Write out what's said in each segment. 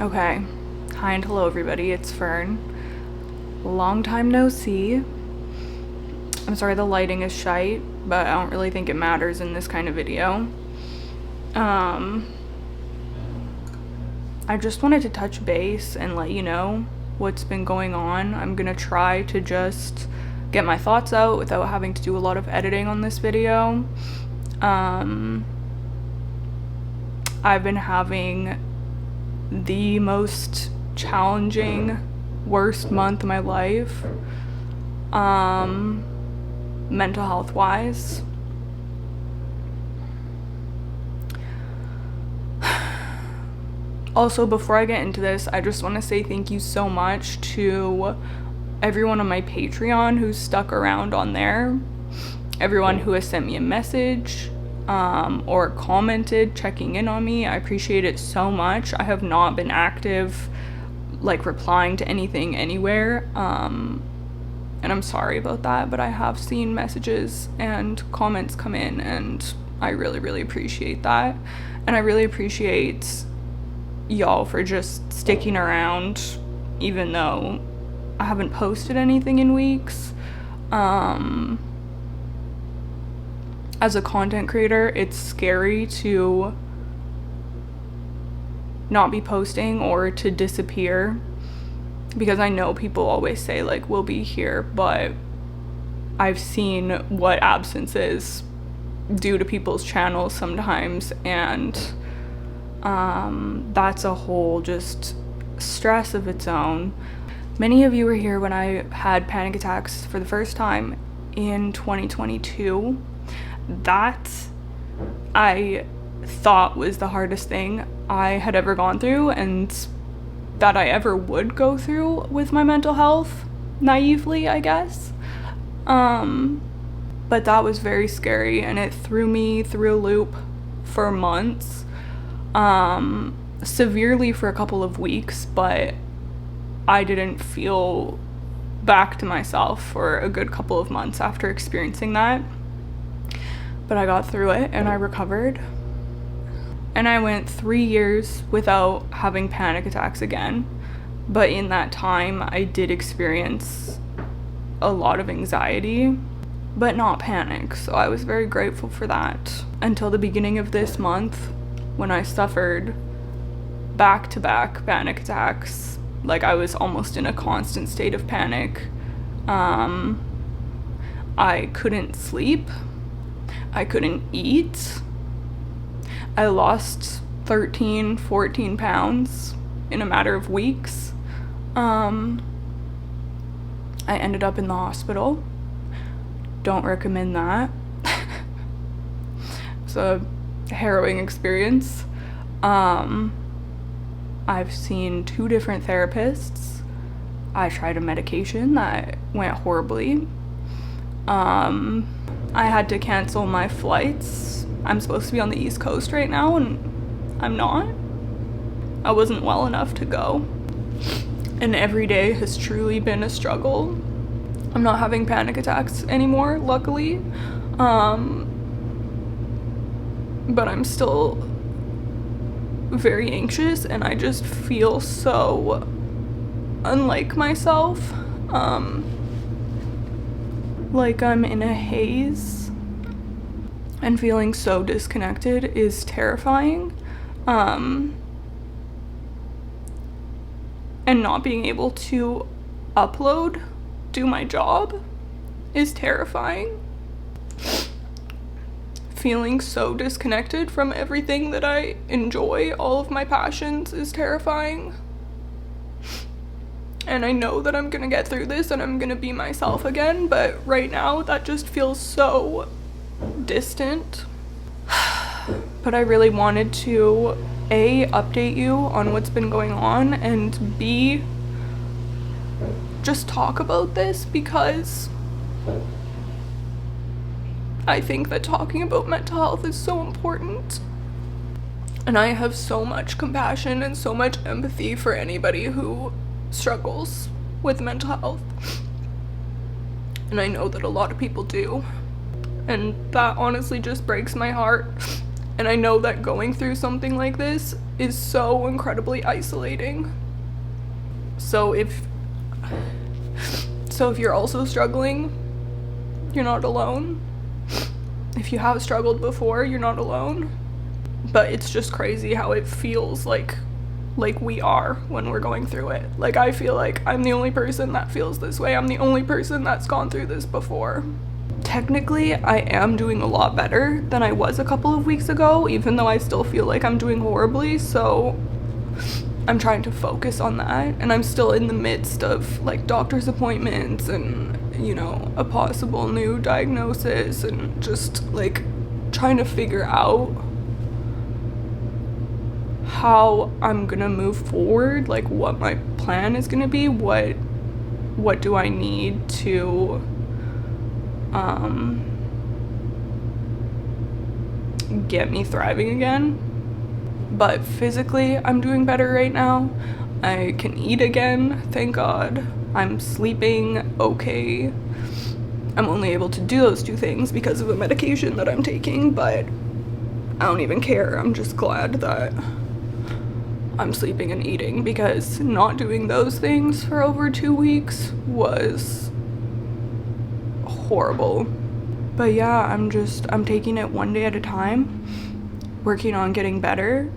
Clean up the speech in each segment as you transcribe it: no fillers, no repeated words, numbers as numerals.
Okay, hi and hello everybody, it's Fern. Long time no see. I'm sorry the lighting is shite, but I don't really think it matters in this kind of video. I just wanted to touch base and let you know what's been going on. I'm gonna try to just get my thoughts out without having to do a lot of editing on this video. I've been having the most challenging, worst month of my life, mental health wise. Also, before I get into this, I just want to say thank you so much to everyone on my Patreon who's stuck around on there, everyone who has sent me a message, or commented checking in on me. I appreciate it so much. I have not been active, like replying to anything anywhere, and I'm sorry about that, but I have seen messages and comments come in, and I really appreciate that. And I really appreciate y'all for just sticking around even though I haven't posted anything in weeks. As a content creator, it's scary to not be posting or to disappear, because I know people always say like we'll be here, but I've seen what absence is due to people's channels sometimes, and that's a whole just stress of its own. Many of you were here when I had panic attacks for the first time in 2022. That I thought was the hardest thing I had ever gone through, and that I ever would go through with my mental health, naively, I guess. But that was very scary, and it threw me through a loop for months, severely for a couple of weeks, but I didn't feel back to myself for a good couple of months after experiencing that. But I got through it and I recovered. And I went 3 years without having panic attacks again. But in that time, I did experience a lot of anxiety, but not panic. So I was very grateful for that. Until the beginning of this month, when I suffered back-to-back panic attacks. Like, I was almost in a constant state of panic. I couldn't sleep. I couldn't eat. I lost 13, 14 pounds in a matter of weeks. I ended up in the hospital. Don't recommend that. It's a harrowing experience. I've seen 2 different therapists. I tried a medication that went horribly. I had to cancel my flights. I'm supposed to be on the East Coast right now, and I'm not. I wasn't well enough to go. And every day has truly been a struggle. I'm not having panic attacks anymore, luckily. But I'm still very anxious, and I just feel so unlike myself. Like I'm in a haze, and feeling so disconnected is terrifying. And not being able to do my job is terrifying. Feeling so disconnected from everything that I enjoy, all of my passions, is terrifying. And I know that I'm gonna get through this and I'm gonna be myself again, but right now that just feels so distant. But I really wanted to A, update you on what's been going on, and B, just talk about this, because I think that talking about mental health is so important. And I have so much compassion and so much empathy for anybody who struggles with mental health. And I know that a lot of people do. And that honestly just breaks my heart. And I know that going through something like this is so incredibly isolating. So if you're also struggling, you're not alone. If you have struggled before, you're not alone. But it's just crazy how it feels like we are when we're going through it. Like, I feel like I'm the only person that feels this way. I'm the only person that's gone through this before. Technically, I am doing a lot better than I was a couple of weeks ago, even though I still feel like I'm doing horribly, so I'm trying to focus on that. And I'm still in the midst of like doctor's appointments and, you know, a possible new diagnosis, and just like trying to figure out how I'm gonna move forward, like what my plan is gonna be, what do I need to get me thriving again. But physically, I'm doing better right now. I can eat again, thank God. I'm sleeping okay. I'm only able to do those two things because of the medication that I'm taking, but I don't even care. I'm just glad that I'm sleeping and eating, because not doing those things for over 2 weeks was horrible. But yeah, I'm taking it one day at a time, working on getting better.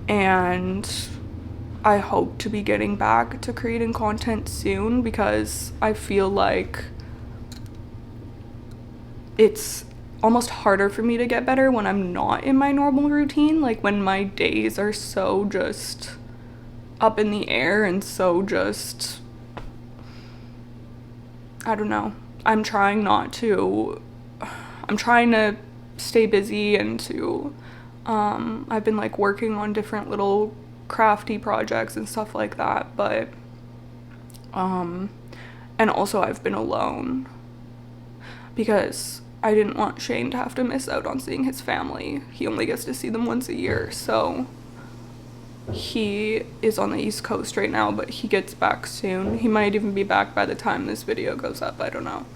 And I hope to be getting back to creating content soon, because I feel like it's almost harder for me to get better when I'm not in my normal routine, like when my days are so just up in the air and so just, I don't know. I'm trying to stay busy and to, I've been like working on different little crafty projects and stuff like that, but, and also I've been alone because I didn't want Shane to have to miss out on seeing his family. He only gets to see them once a year, so he is on the East Coast right now, but he gets back soon. He might even be back by the time this video goes up, I don't know.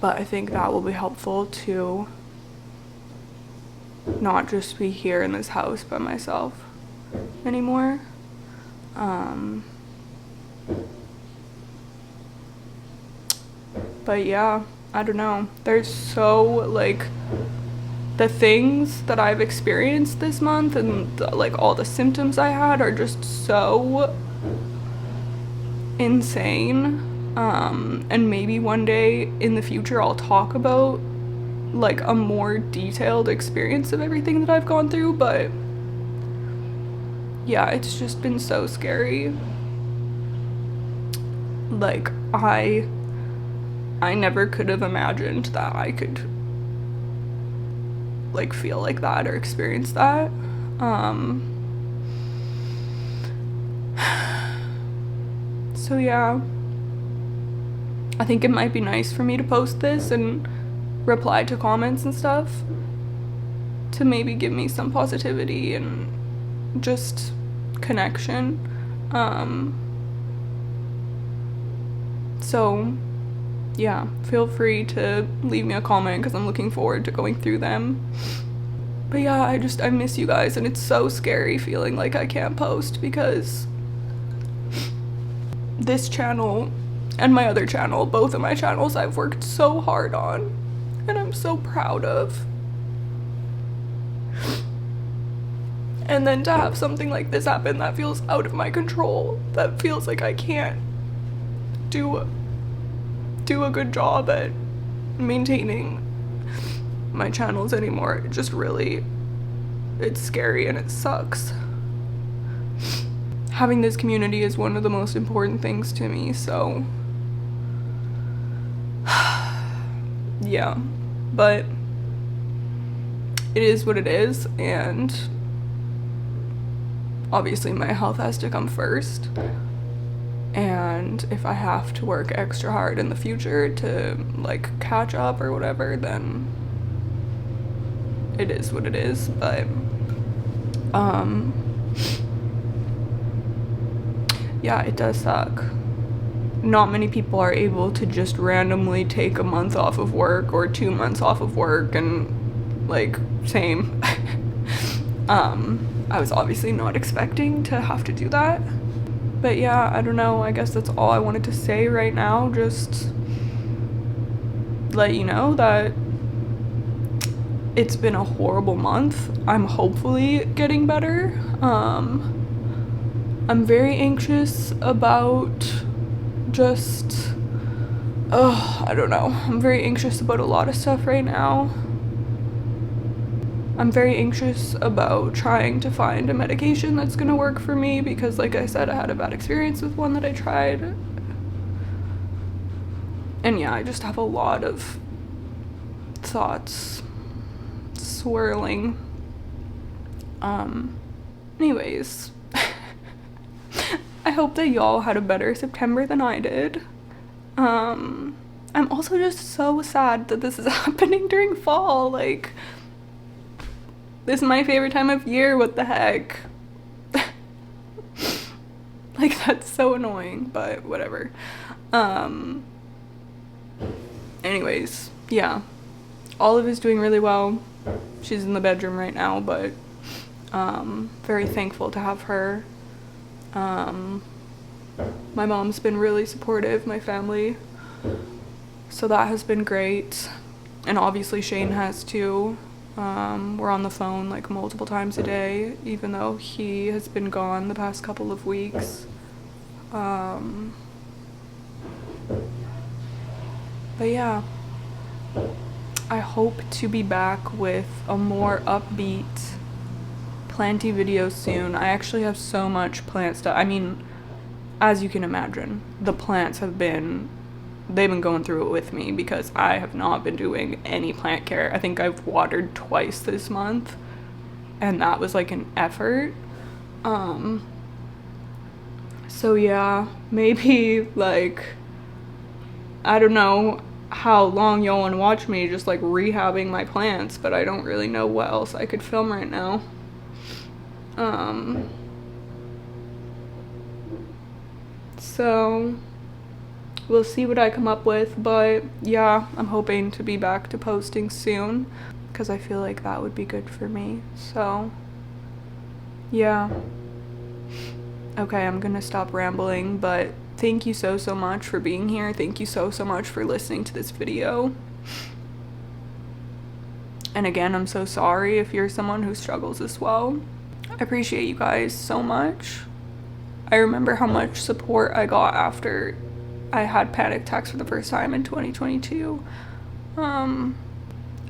But I think that will be helpful to not just be here in this house by myself anymore. But yeah, I don't know. There's so, like, the things that I've experienced this month and like all the symptoms I had are just so insane. And maybe one day in the future I'll talk about like a more detailed experience of everything that I've gone through, but yeah, it's just been so scary. Like, I never could have imagined that I could like feel like that or experience that. So yeah, I think it might be nice for me to post this and reply to comments and stuff to maybe give me some positivity and just connection. So yeah, feel free to leave me a comment because I'm looking forward to going through them. But yeah, I miss you guys, and it's so scary feeling like I can't post because this channel and my other channel, both of my channels, I've worked so hard on and I'm so proud of. And then to have something like this happen that feels out of my control, that feels like I can't do a good job at maintaining my channels anymore. It just really, it's scary and it sucks. Having this community is one of the most important things to me, so yeah, but it is what it is, and obviously my health has to come first. And if I have to work extra hard in the future to like catch up or whatever, then it is what it is. But yeah, it does suck. not many people are able to just randomly take a month off of work or 2 months off of work, and like, same. I was obviously not expecting to have to do that. But yeah, I don't know, I guess that's all I wanted to say right now. Just let you know that it's been a horrible month. I'm hopefully getting better. I'm very anxious about just, I don't know. I'm very anxious about a lot of stuff right now. I'm very anxious about trying to find a medication that's gonna work for me because, like I said, I had a bad experience with one that I tried. And yeah, I just have a lot of thoughts swirling. Anyways, I hope that y'all had a better September than I did. I'm also just so sad that this is happening during fall. Like, this is my favorite time of year, what the heck? Like, that's so annoying, but whatever. Anyways, yeah. Olive is doing really well. She's in the bedroom right now, but very thankful to have her. My mom's been really supportive, my family, so that has been great. And obviously Shane has too. We're on the phone like multiple times a day, even though he has been gone the past couple of weeks. But yeah, I hope to be back with a more upbeat planty video soon. I actually have so much plant stuff. I mean, as you can imagine, the plants they've been going through it with me because I have not been doing any plant care. I think I've watered twice this month, and that was like an effort. So yeah, maybe like, I don't know how long y'all want to watch me just like rehabbing my plants, but I don't really know what else I could film right now. So we'll see what I come up with, but yeah, I'm hoping to be back to posting soon because I feel like that would be good for me. So yeah. Okay, I'm gonna stop rambling, but thank you so much for being here. Thank you so much for listening to this video. And again, I'm so sorry if you're someone who struggles as well. I appreciate you guys so much. I remember how much support I got after I had panic attacks for the first time in 2022. And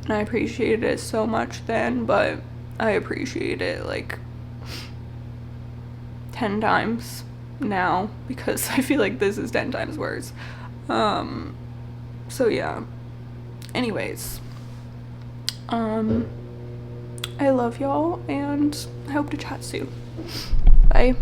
I appreciated it so much then, but I appreciate it like 10 times now because I feel like this is 10 times worse. So yeah. Anyways, I love y'all and I hope to chat soon. Bye.